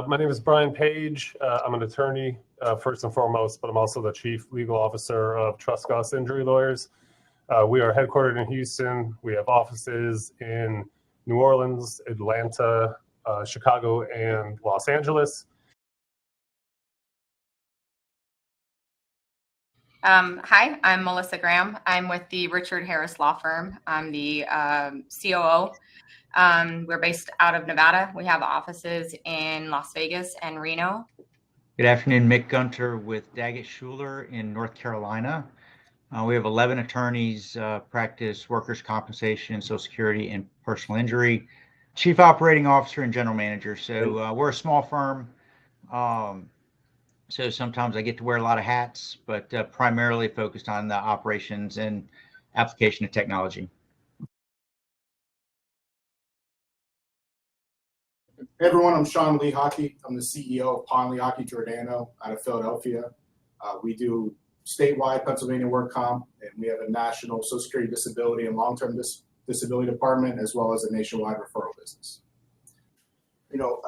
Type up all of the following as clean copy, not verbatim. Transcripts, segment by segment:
My name is Brian Page. I'm an attorney, first and foremost, but I'm also the Chief Legal Officer of Trust Guss Injury Lawyers. We are headquartered in Houston. We have offices in New Orleans, Atlanta, Chicago, and Los Angeles. Hi, I'm Melissa Graham. I'm with the Richard Harris Law Firm. I'm the COO. We're based out of Nevada. We have offices in Las Vegas and Reno. Good afternoon, Mick Gunter with Daggett, Shuler in North Carolina. We have 11 attorneys, practice workers' compensation, Social Security, and personal injury, Chief Operating Officer and General Manager. So we're a small firm. So sometimes I get to wear a lot of hats, but primarily focused on the operations and application of technology. Hey everyone, I'm Shawn Lehocky. I'm the CEO of Lehocky Giordano out of Philadelphia. We do statewide Pennsylvania work comp, and we have a national Social Security disability and long-term disability department, as well as a nationwide referral business. You know,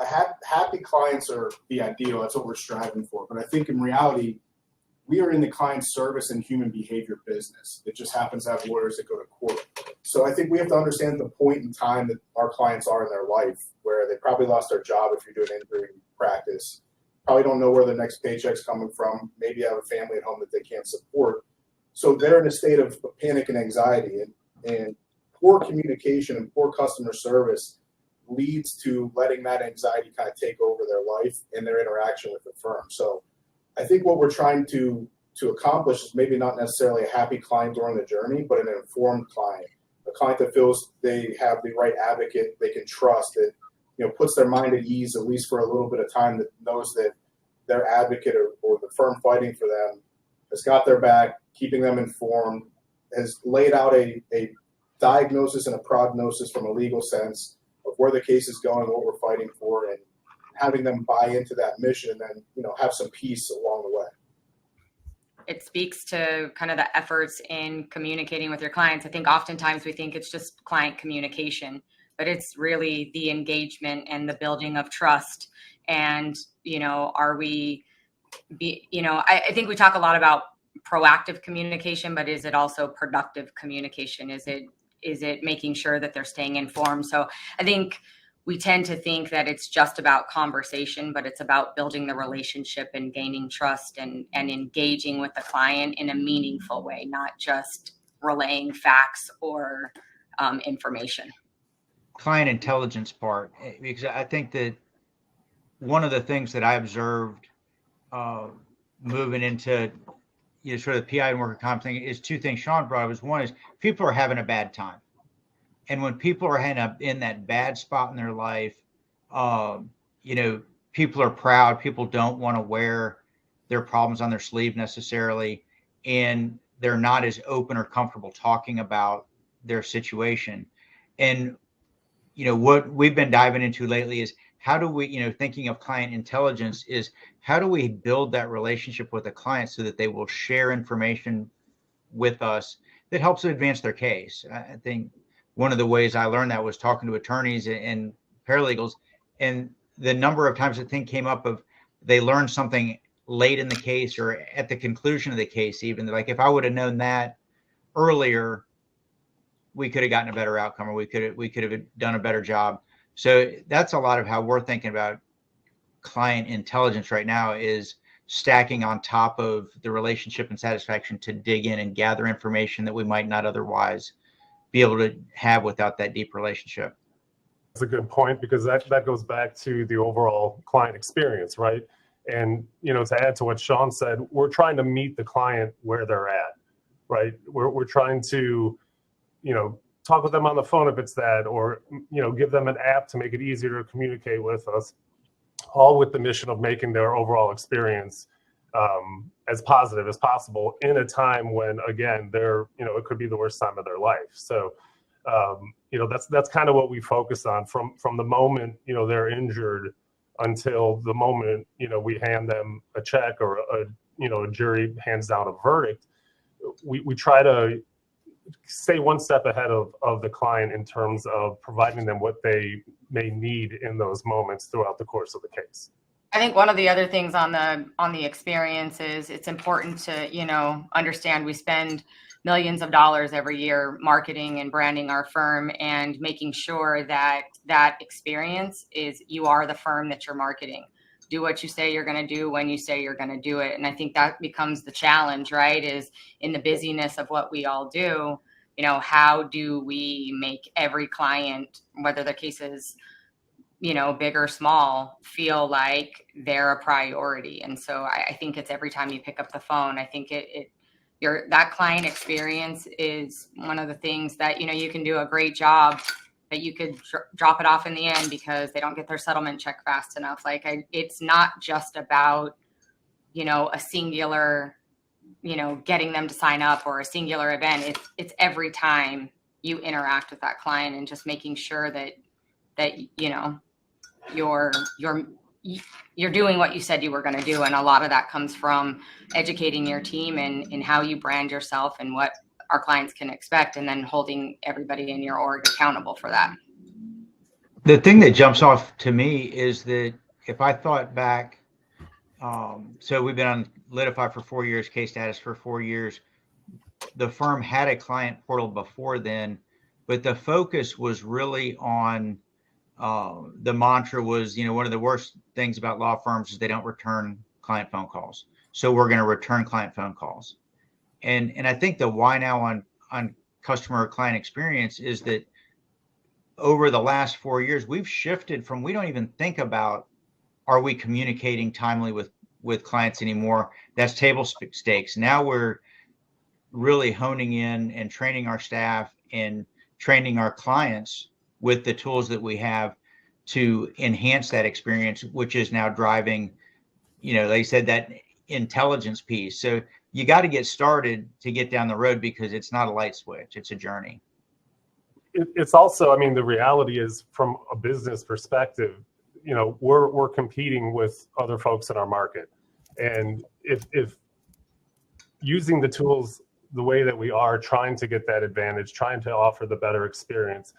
happy clients are the ideal. That's what we're striving for. But I think in reality, we are in the client service and human behavior business. It just happens to have lawyers that go to court. So I think we have to understand the point in time that our clients are in their life, where they probably lost their job if you're doing injury practice, probably don't know where the next paycheck's coming from, maybe have a family at home that they can't support. So they're in a state of panic and anxiety, and poor communication and poor customer service leads to letting that anxiety kind of take over their life and their interaction with the firm. So I think what we're trying to accomplish is maybe not necessarily a happy client during the journey, but an informed client, a client that feels they have the right advocate they can trust, that puts their mind at ease, at least for a little bit of time, that knows that their advocate or the firm fighting for them has got their back, keeping them informed, has laid out a diagnosis and a prognosis from a legal sense of where the case is going, what we're fighting for, and having them buy into that mission, and then have some peace along the way. It speaks to kind of the efforts in communicating with your clients. I think oftentimes we think it's just client communication, but it's really the engagement and the building of trust. And, I think we talk a lot about proactive communication, but is it also productive communication? Is it making sure that they're staying informed? So I think we tend to think that it's just about conversation, but it's about building the relationship and gaining trust and engaging with the client in a meaningful way, not just relaying facts or information. Client intelligence part, because I think that one of the things that I observed moving into sort of the PI and worker comp thing is two things Shawn brought up. One is people are having a bad time. And when people are in that bad spot in their life, people are proud. People don't want to wear their problems on their sleeve necessarily. And they're not as open or comfortable talking about their situation. And, what we've been diving into lately is how do we, thinking of client intelligence, is how do we build that relationship with the client so that they will share information with us that helps advance their case. I think one of the ways I learned that was talking to attorneys and paralegals, and the number of times that thing came up of they learned something late in the case or at the conclusion of the case, even like if I would have known that earlier, we could have gotten a better outcome, or we could have done a better job. So that's a lot of how we're thinking about client intelligence right now, is stacking on top of the relationship and satisfaction to dig in and gather information that we might not otherwise be able to have without that deep relationship. That's a good point, because that goes back to the overall client experience, right? And, to add to what Shawn said, we're trying to meet the client where they're at, right? We're trying to, talk with them on the phone if it's that, or, give them an app to make it easier to communicate with us, all with the mission of making their overall experience as positive as possible in a time when, again, they're, it could be the worst time of their life. So, that's kind of what we focus on from the moment, they're injured until the moment, we hand them a check or a jury hands down a verdict. We try to stay one step ahead of the client in terms of providing them what they may need in those moments throughout the course of the case. I think one of the other things on the experience is it's important to, understand we spend millions of dollars every year marketing and branding our firm and making sure that that experience is you are the firm that you're marketing. Do what you say you're going to do when you say you're going to do it. And I think that becomes the challenge, right? Is in the busyness of what we all do, how do we make every client, whether their case is big or small, feel like they're a priority. And so I think it's every time you pick up the phone, I think that client experience is one of the things that, you can do a great job, but you could drop it off in the end because they don't get their settlement check fast enough. It's not just about, a singular, getting them to sign up or a singular event. It's every time you interact with that client and just making sure that you're doing what you said you were going to do. And a lot of that comes from educating your team and how you brand yourself and what our clients can expect, and then holding everybody in your org accountable for that. The thing that jumps off to me is that if I thought back, so we've been on Lehocky for 4 years, Case Status for 4 years. The firm had a client portal before then, but the focus was really on the mantra was, one of the worst things about law firms is they don't return client phone calls. So we're going to return client phone calls. And I think the why now on customer or client experience is that over the last 4 years, we've shifted from, we don't even think about, are we communicating timely with clients anymore? That's table stakes. Now we're really honing in and training our staff and training our clients with the tools that we have to enhance that experience, which is now driving, they said that intelligence piece. So you got to get started to get down the road because it's not a light switch, it's a journey. It's also, the reality is from a business perspective, we're competing with other folks in our market. And if using the tools the way that we are, trying to get that advantage, trying to offer the better experience,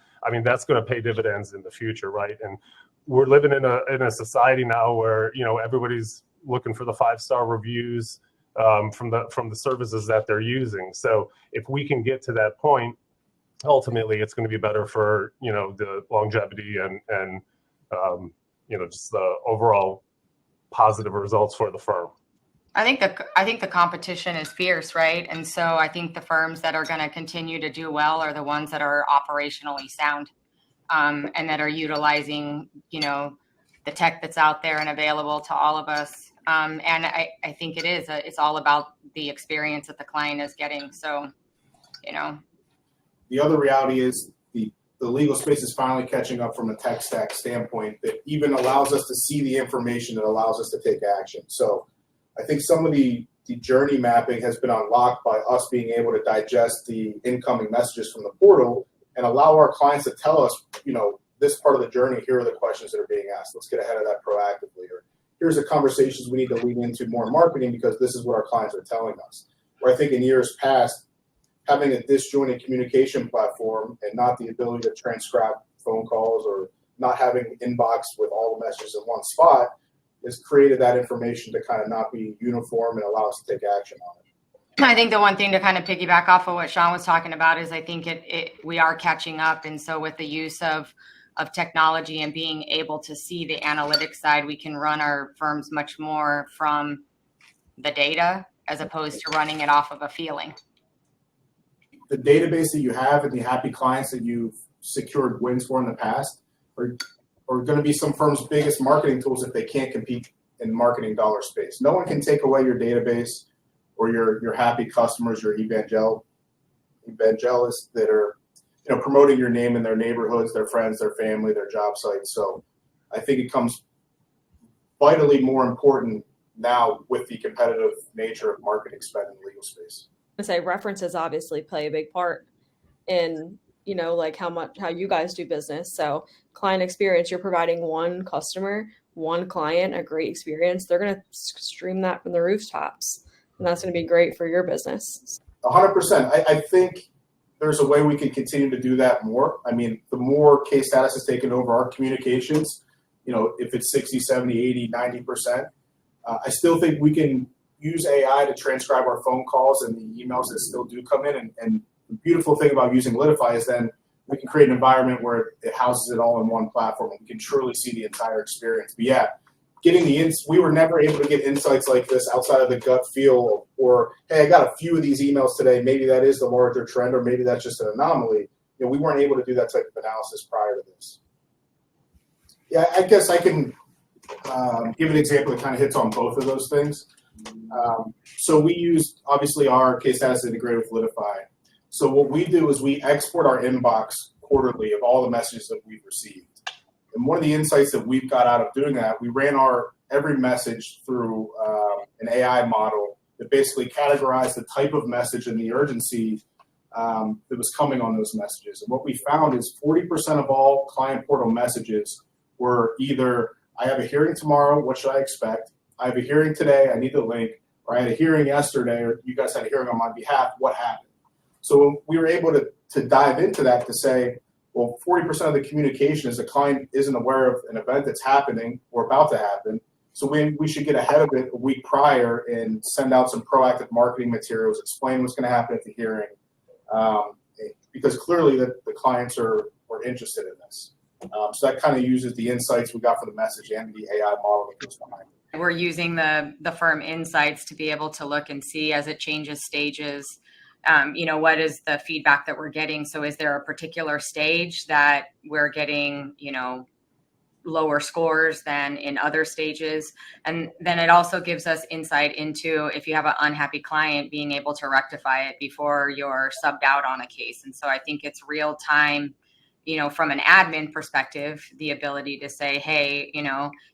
that's going to pay dividends in the future, right? And we're living in a society now where, everybody's looking for the 5-star reviews from the services that they're using. So if we can get to that point, ultimately it's going to be better for, the longevity and just the overall positive results for the firm. I think the competition is fierce, right? And so I think the firms that are going to continue to do well are the ones that are operationally sound, and that are utilizing, the tech that's out there and available to all of us. And I think it's all about the experience that the client is getting. So, The other reality is the legal space is finally catching up from a tech stack standpoint that even allows us to see the information that allows us to take action. So I think some of the journey mapping has been unlocked by us being able to digest the incoming messages from the portal and allow our clients to tell us, this part of the journey, here are the questions that are being asked. Let's get ahead of that proactively. Or here's the conversations we need to lean into more in marketing because this is what our clients are telling us. Where I think in years past, having a disjointed communication platform and not the ability to transcribe phone calls or not having inbox with all the messages in one spot has created that information to kind of not be uniform and allow us to take action on it. I think the one thing to kind of piggyback off of what Shawn was talking about is I think we are catching up. And so with the use of technology and being able to see the analytics side, we can run our firms much more from the data as opposed to running it off of a feeling. The database that you have and the happy clients that you've secured wins for in the past are going to be some firms' biggest marketing tools if they can't compete in marketing dollar space. No one can take away your database or your happy customers, your evangelists that are promoting your name in their neighborhoods, their friends, their family, their job sites. So I think it comes vitally more important now with the competitive nature of marketing spend in the legal space. I say references obviously play a big part in, how you guys do business. So client experience, you're providing one customer, one client, a great experience. They're going to stream that from the rooftops, and that's going to be great for your business. 100%. I think there's a way we can continue to do that more. The more Case Status has taken over our communications, if it's 60, 70, 80, 90%. I still think we can use AI to transcribe our phone calls and the emails that still do come in. And the beautiful thing about using Litify is then we can create an environment where it houses it all in one platform and we can truly see the entire experience. But yeah, we were never able to get insights like this outside of the gut feel or, hey, I got a few of these emails today. Maybe that is the larger trend, or maybe that's just an anomaly. We weren't able to do that type of analysis prior to this. Yeah, I guess I can give an example that kind of hits on both of those things. So we use, obviously, our case status integrated with Litify. So what we do is we export our inbox quarterly of all the messages that we've received. And one of the insights that we've got out of doing that, we ran every message through an AI model that basically categorized the type of message and the urgency that was coming on those messages. And what we found is 40% of all client portal messages were either, I have a hearing tomorrow, what should I expect? I have a hearing today, I need the link, or I had a hearing yesterday, or you guys had a hearing on my behalf, what happened? So we were able to dive into that to say, well, 40% of the communication is a client isn't aware of an event that's happening or about to happen. So we should get ahead of it a week prior and send out some proactive marketing materials, explain what's going to happen at the hearing, because clearly the clients are interested in this. So that kind of uses the insights we got from the message and the AI model that goes behind it. We're using the firm insights to be able to look and see as it changes stages, what is the feedback that we're getting? So is there a particular stage that we're getting, lower scores than in other stages? And then it also gives us insight into, if you have an unhappy client, being able to rectify it before you're subbed out on a case. And so I think it's real time, from an admin perspective, the ability to say, hey,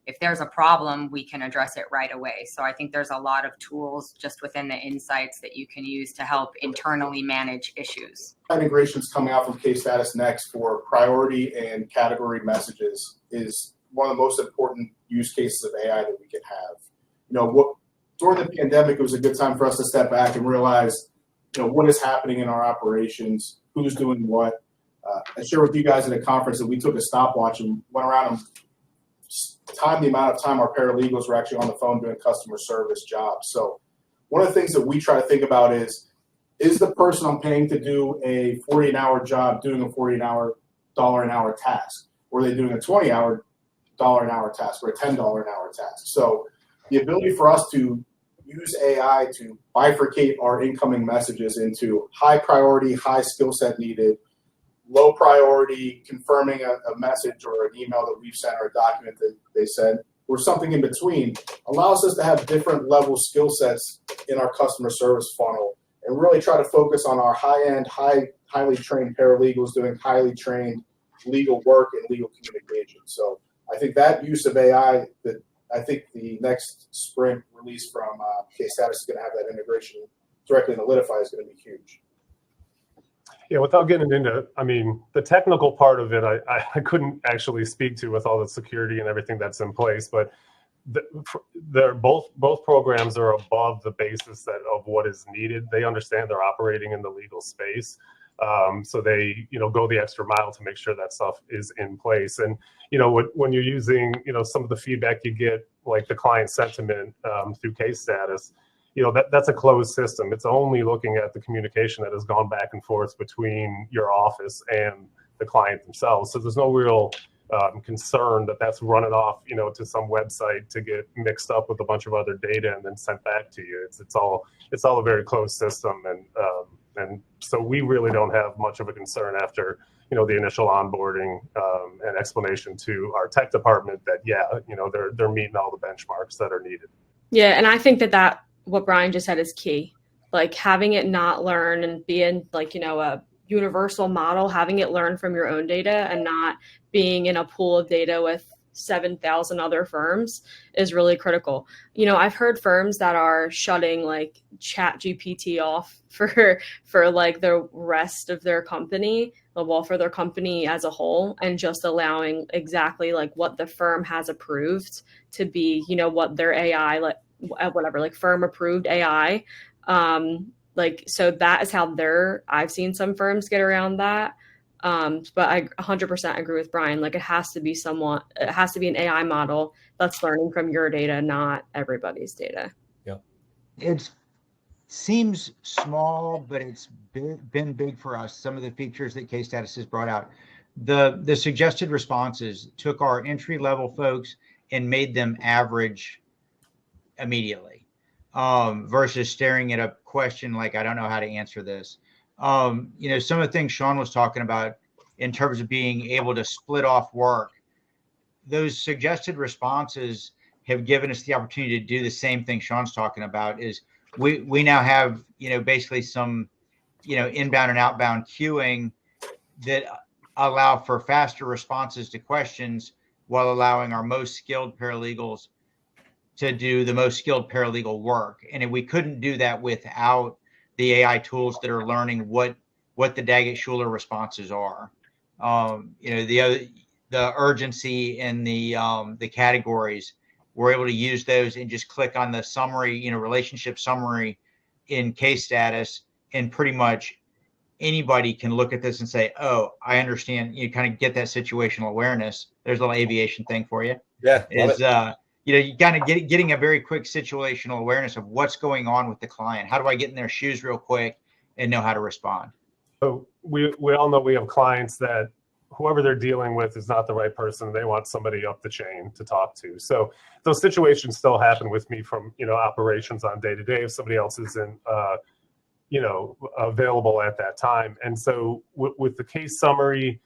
if there's a problem, we can address it right away. So I think there's a lot of tools just within the insights that you can use to help internally manage issues. Integrations coming out from Case Status Next for priority and category messages is one of the most important use cases of AI that we can have. During the pandemic, it was a good time for us to step back and realize, what is happening in our operations, who's doing what. I shared with you guys at a conference that we took a stopwatch and went around and timed the amount of time our paralegals were actually on the phone doing customer service jobs. So one of the things that we try to think about is the person I'm paying to do a 40-an-hour job doing a $40 an hour task? Or are they doing a $20 an hour task or a $10 an hour task? So the ability for us to use AI to bifurcate our incoming messages into high priority, high skill set needed, low priority, confirming a message or an email that we've sent or a document that they sent, or something in between, allows us to have different level skill sets in our customer service funnel and really try to focus on our high-end, highly trained paralegals doing highly trained legal work and legal communication. So I think that use of AI, that I think the next sprint release from Case Status is going to have that integration directly into Litify is going to be huge. Yeah, without getting into, the technical part of it, I couldn't actually speak to with all the security and everything that's in place, but they're both programs are above the basis of what is needed. They understand they're operating in the legal space. So they, go the extra mile to make sure that stuff is in place. And, when you're using, some of the feedback you get, like the client sentiment through Case Status, that's a closed system. It's only looking at the communication that has gone back and forth between your office and the client themselves. So there's no real concern that that's running off, to some website to get mixed up with a bunch of other data and then sent back to you. It's all a very closed system, and so we really don't have much of a concern after the initial onboarding and explanation to our tech department that they're meeting all the benchmarks that are needed. Yeah, and I think that what Brian just said is key. Like having it not learn and being a universal model, having it learn from your own data and not being in a pool of data with 7,000 other firms is really critical. I've heard firms that are shutting like ChatGPT off for like the rest of their company, for their company as a whole, and just allowing exactly like what the firm has approved to be, what their AI, like whatever, like firm approved AI. So that is how I've seen some firms get around that. But I 100% agree with Brian. Like it has to be an AI model that's learning from your data, not everybody's data. It seems small, but it's been big for us. Some of the features that Case Status has brought out, the suggested responses took our entry level folks and made them average immediately, versus staring at a question like, I don't know how to answer this. Some of the things Shawn was talking about in terms of being able to split off work, those suggested responses have given us the opportunity to do the same thing Shawn's talking about. Is we now have, basically some, inbound and outbound queuing that allow for faster responses to questions while allowing our most skilled paralegals to do the most skilled paralegal work. And we couldn't do that without the AI tools that are learning what the Daggett Shuler responses are. The urgency and the categories, we're able to use those and just click on the summary, relationship summary in Case Status, and pretty much anybody can look at this and say, oh, I understand. You kind of get that situational awareness. There's a little aviation thing for you. Yeah. You kind of getting a very quick situational awareness of what's going on with the client. How do I get in their shoes real quick and know how to respond? So we all know we have clients that whoever they're dealing with is not the right person. They want somebody up the chain to talk to. So those situations still happen with me from, operations on day to day if somebody else isn't, available at that time. And so with the case summary,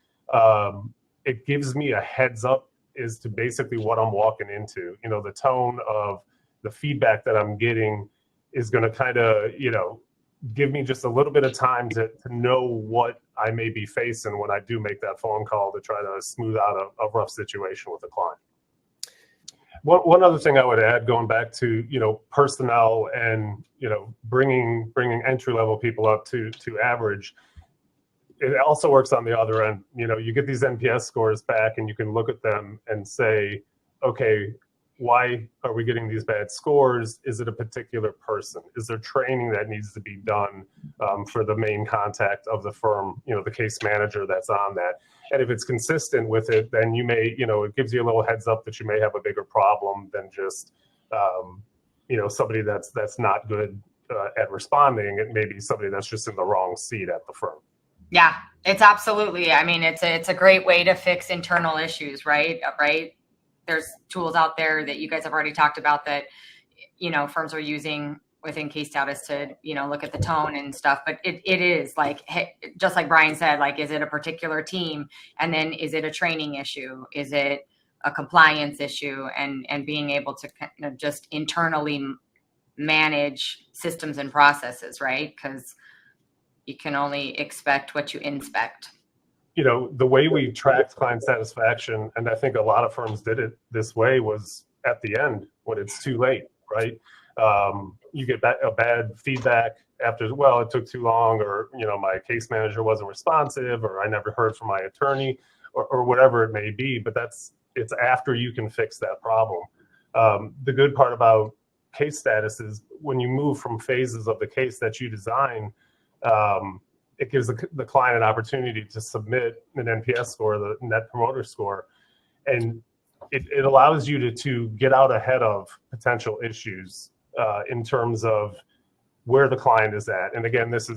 it gives me a heads up as to basically what I'm walking into. The tone of the feedback that I'm getting is going to kind of, give me just a little bit of time to know what I may be facing when I do make that phone call to try to smooth out a rough situation with a client. One other thing I would add, going back to, personnel and, bringing entry level people up to average, it also works on the other end. You get these NPS scores back and you can look at them and say, okay, why are we getting these bad scores? Is it a particular person? Is there training that needs to be done for the main contact of the firm, the case manager that's on that? And if it's consistent with it, then you may, it gives you a little heads up that you may have a bigger problem than just, somebody that's not good at responding. It may be somebody that's just in the wrong seat at the firm. Yeah, it's absolutely. I mean, it's a great way to fix internal issues, right? There's tools out there that you guys have already talked about that, firms are using within Case Status to, look at the tone and stuff. But it is like, hey, just like Brian said, like, is it a particular team? And then is it a training issue? Is it a compliance issue? And being able to kind of just internally manage systems and processes, right? Because you can only expect what you inspect. The way we tracked client satisfaction, and I think a lot of firms did it this way, was at the end when it's too late, right? You get a bad feedback after, well, it took too long, or, my case manager wasn't responsive, or I never heard from my attorney, or whatever it may be, but it's after you can fix that problem. The good part about Case Status is when you move from phases of the case that you design, it gives the client an opportunity to submit an NPS score, the Net Promoter Score, and it allows you to get out ahead of potential issues in terms of where the client is at. And again, this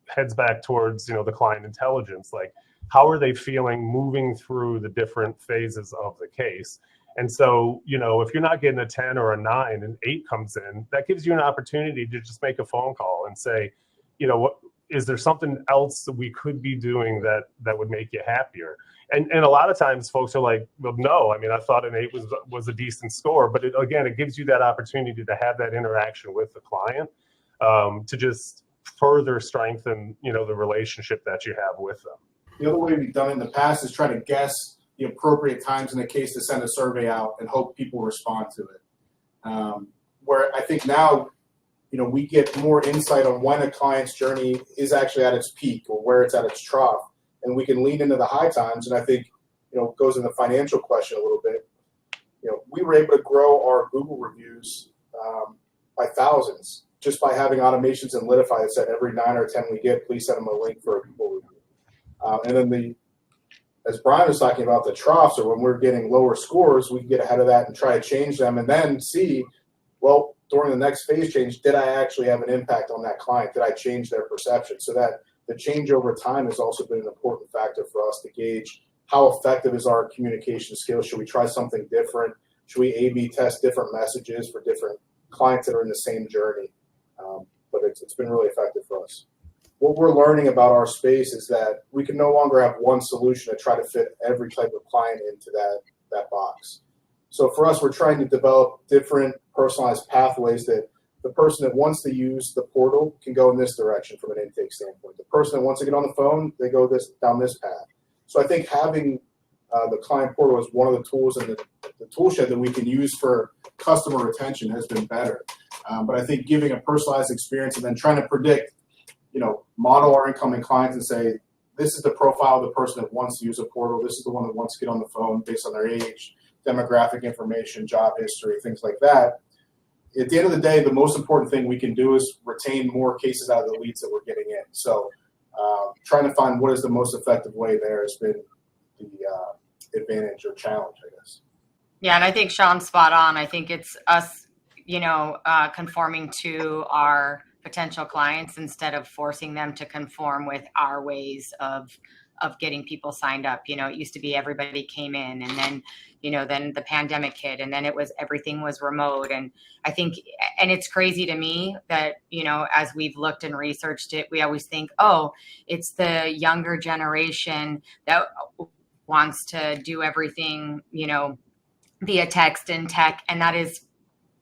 heads back towards the client intelligence, like how are they feeling moving through the different phases of the case. And so, if you're not getting a 10 or a 9 and 8 comes in, that gives you an opportunity to just make a phone call and say, what is there something else that we could be doing that would make you happier? And a lot of times folks are like, well, no, I mean, I thought an 8 was a decent score, but it gives you that opportunity to have that interaction with the client to just further strengthen, the relationship that you have with them. The other way we've done it in the past is try to guess the appropriate times in the case to send a survey out and hope people respond to it. Where I think now, we get more insight on when a client's journey is actually at its peak or where it's at its trough, and we can lean into the high times. And I think, it goes in the financial question a little bit. We were able to grow our Google reviews by thousands just by having automations in Litify that said every 9 or 10 we get, please send them a link for a Google review. And then as Brian was talking about the troughs, or when we're getting lower scores, we can get ahead of that and try to change them, and then see, well, during the next phase change, did I actually have an impact on that client? Did I change their perception? So that the change over time has also been an important factor for us to gauge how effective is our communication skills. Should we try something different? Should we A/B test different messages for different clients that are in the same journey? But it's been really effective for us. What we're learning about our space is that we can no longer have one solution to try to fit every type of client into that box. So for us, we're trying to develop different personalized pathways that the person that wants to use the portal can go in this direction from an intake standpoint. The person that wants to get on the phone, they go down this path. So I think having the client portal is one of the tools in the tool shed that we can use for customer retention has been better. But I think giving a personalized experience and then trying to predict, model our incoming clients and say, this is the profile of the person that wants to use a portal. This is the one that wants to get on the phone based on their age, demographic information, job history, things like that. At the end of the day, the most important thing we can do is retain more cases out of the leads that we're getting in. So trying to find what is the most effective way there has been the advantage or challenge, I guess. Yeah, and I think Shawn's spot on. I think it's us, conforming to our potential clients instead of forcing them to conform with our ways of getting people signed up. It used to be everybody came in, and then, then the pandemic hit, and then everything was remote. And I think, and it's crazy to me that, as we've looked and researched it, we always think, oh, it's the younger generation that wants to do everything, via text and tech. And that is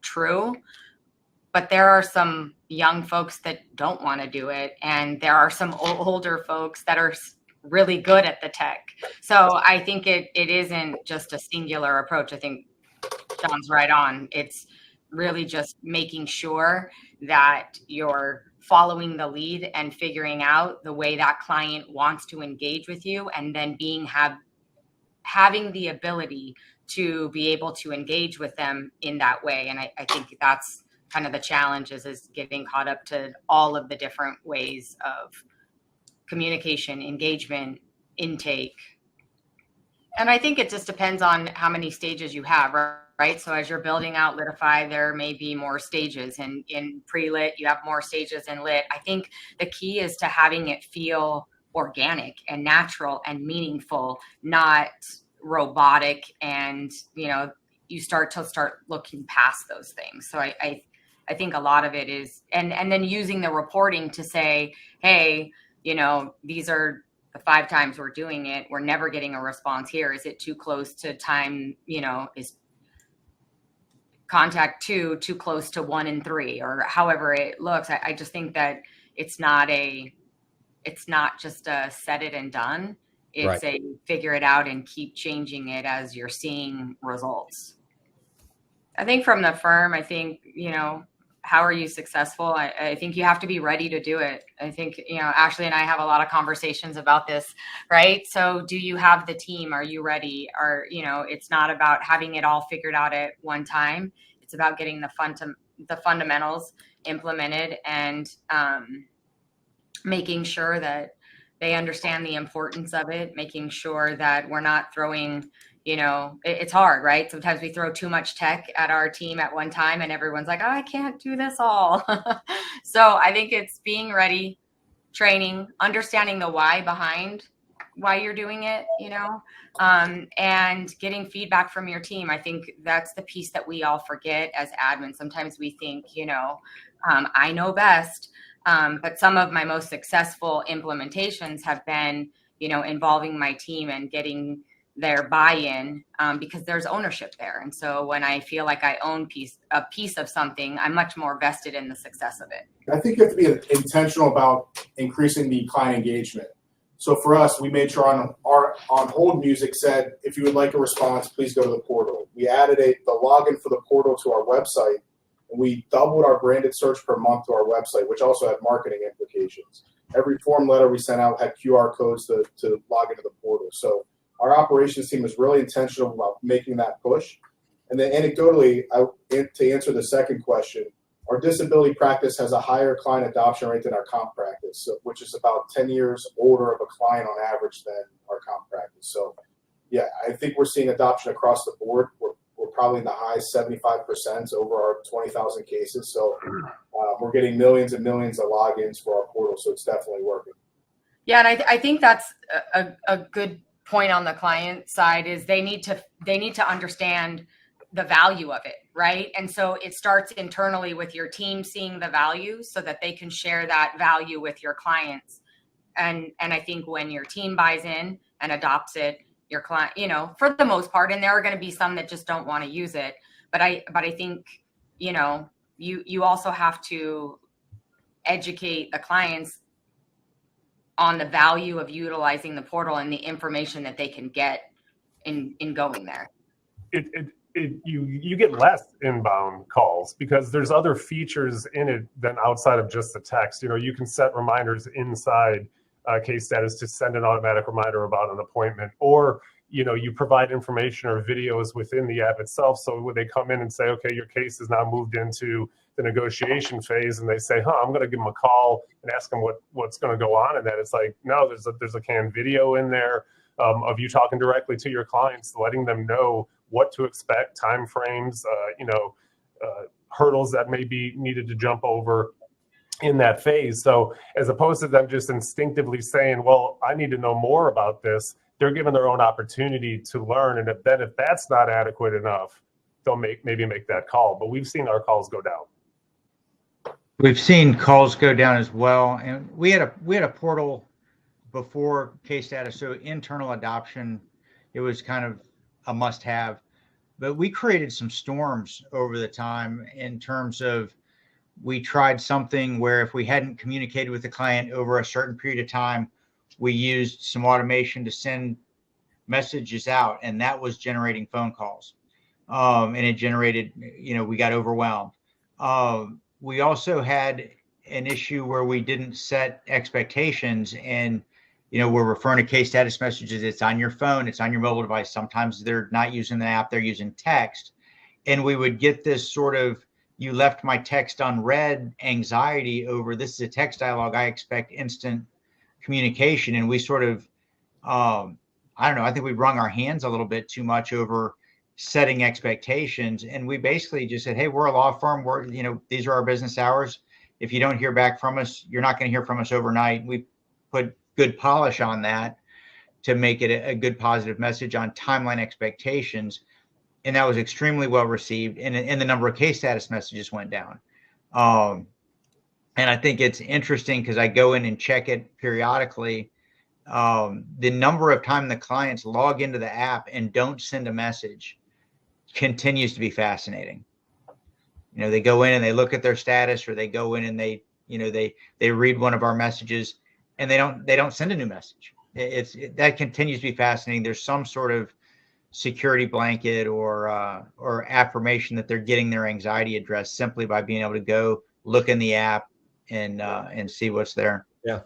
true. But there are some young folks that don't want to do it. And there are some older folks that are really good at the tech. So I think it isn't just a singular approach. I think John's right on. It's really just making sure that you're following the lead and figuring out the way that client wants to engage with you, and then having the ability to be able to engage with them in that way. And I think that's kind of the challenge is getting caught up to all of the different ways of communication, engagement, intake. And I think it just depends on how many stages you have, right? So as you're building out Litify, there may be more stages, and in pre-lit, you have more stages in lit. I think the key is to having it feel organic and natural and meaningful, not robotic. And, you start looking past those things. So I think a lot of it is, and then using the reporting to say, hey, these are the 5 times we're doing it. We're never getting a response here. Is it too close to time? Is contact 2 too close to 1 and 3, or however it looks? I just think that it's not just a set it and done. It's a figure it out and keep changing it as you're seeing results. I think from the firm, how are you successful? I think you have to be ready to do it. I think, Ashley and I have a lot of conversations about this, right? So do you have the team? Are you ready? It's not about having it all figured out at one time. It's about getting the fundamentals implemented and making sure that they understand the importance of it, making sure that we're not throwing, it's hard, right? Sometimes we throw too much tech at our team at one time and everyone's like, oh, I can't do this all. So I think it's being ready, training, understanding the why behind why you're doing it, and getting feedback from your team. I think that's the piece that we all forget as admins. Sometimes we think, I know best. But some of my most successful implementations have been, involving my team and getting their buy-in, because there's ownership there. And so when I feel like I own a piece of something, I'm much more vested in the success of it. I think you have to be intentional about increasing the client engagement. So for us, we made sure on hold music said, if you would like a response, please go to the portal. We added the login for the portal to our website, and we doubled our branded search per month to our website, which also had marketing implications. Every form letter we sent out had QR codes to log into the portal. So our operations team was really intentional about making that push. And then anecdotally, to answer the second question, our disability practice has a higher client adoption rate than our comp practice, so, which is about 10 years older of a client on average than our comp practice. So, yeah, I think we're seeing adoption across the board. We're probably in the high 75% over our 20,000 cases. So we're getting millions and millions of logins for our portal. So it's definitely working. Yeah, and I think that's a good point on the client side is they need to understand the value of it, right? And so it starts internally with your team seeing the value so that they can share that value with your clients. And I think when your team buys in and adopts it, your client, you know, for the most part, and there are going to be some that just don't want to use it. But I think, you know, you also have to educate the clients on the value of utilizing the portal and the information that they can get in going there. You get less inbound calls because there's other features in it than outside of just the text. You know, you can set reminders inside case status to send an automatic reminder about an appointment, or you know, you provide information or videos within the app itself. So when they come in and say, okay, your case is now moved into the negotiation phase, and they say, I'm going to give them a call and ask them what's going to go on, and then it's like, no, there's a canned video in there of you talking directly to your clients, letting them know what to expect, time frames, hurdles that may be needed to jump over in that phase. So as opposed to them just instinctively saying, well, I need to know more about this, they're given their own opportunity to learn. And if that's not adequate enough, they'll maybe make that call. But we've seen our calls go down. We've seen calls go down as well. And we had a portal before case status. So internal adoption, it was kind of a must have, but we created some storms over the time in terms of, we tried something where if we hadn't communicated with the client over a certain period of time, we used some automation to send messages out, and that was generating phone calls. And it generated, we got overwhelmed. We also had an issue where we didn't set expectations, and, we're referring to case status messages. It's on your phone, it's on your mobile device. Sometimes they're not using the app, they're using text. And we would get this sort of, you left my text unread anxiety over, this is a text dialogue, I expect instant communication. And we sort of, I don't know, I think we wrung our hands a little bit too much over setting expectations. And we basically just said, hey, we're a law firm. These are our business hours. If you don't hear back from us, you're not going to hear from us overnight. We put good polish on that to make it a good positive message on timeline expectations. And that was extremely well received. And the number of case status messages went down. And I think it's interesting because I go in and check it periodically. The number of time the clients log into the app and don't send a message continues to be fascinating. They go in and they look at their status, or they go in and they read one of our messages and they don't send a new message. That continues to be fascinating. There's some sort of security blanket or affirmation that they're getting their anxiety addressed simply by being able to go look in the app and see what's there. Yeah.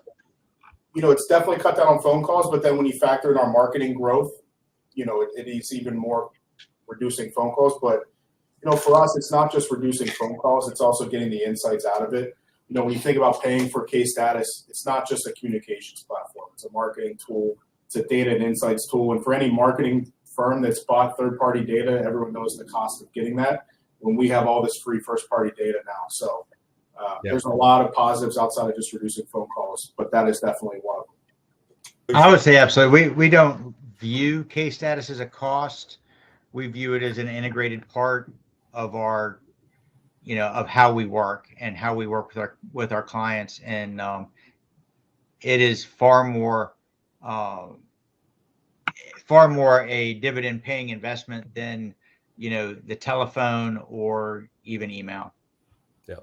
It's definitely cut down on phone calls, but then when you factor in our marketing growth, it is even more reducing phone calls. But, for us, it's not just reducing phone calls, it's also getting the insights out of it. When you think about paying for case status, it's not just a communications platform. It's a marketing tool. It's a data and insights tool. And for any marketing firm that's bought third-party data, everyone knows the cost of getting that when we have all this free first-party data now. So there's a lot of positives outside of just reducing phone calls, but that is definitely one of them. I would say absolutely. We don't view case status as a cost. We view it as an integrated part of our, of how we work and how we work with our clients. And it is far more a dividend paying investment than, the telephone or even email. Yeah.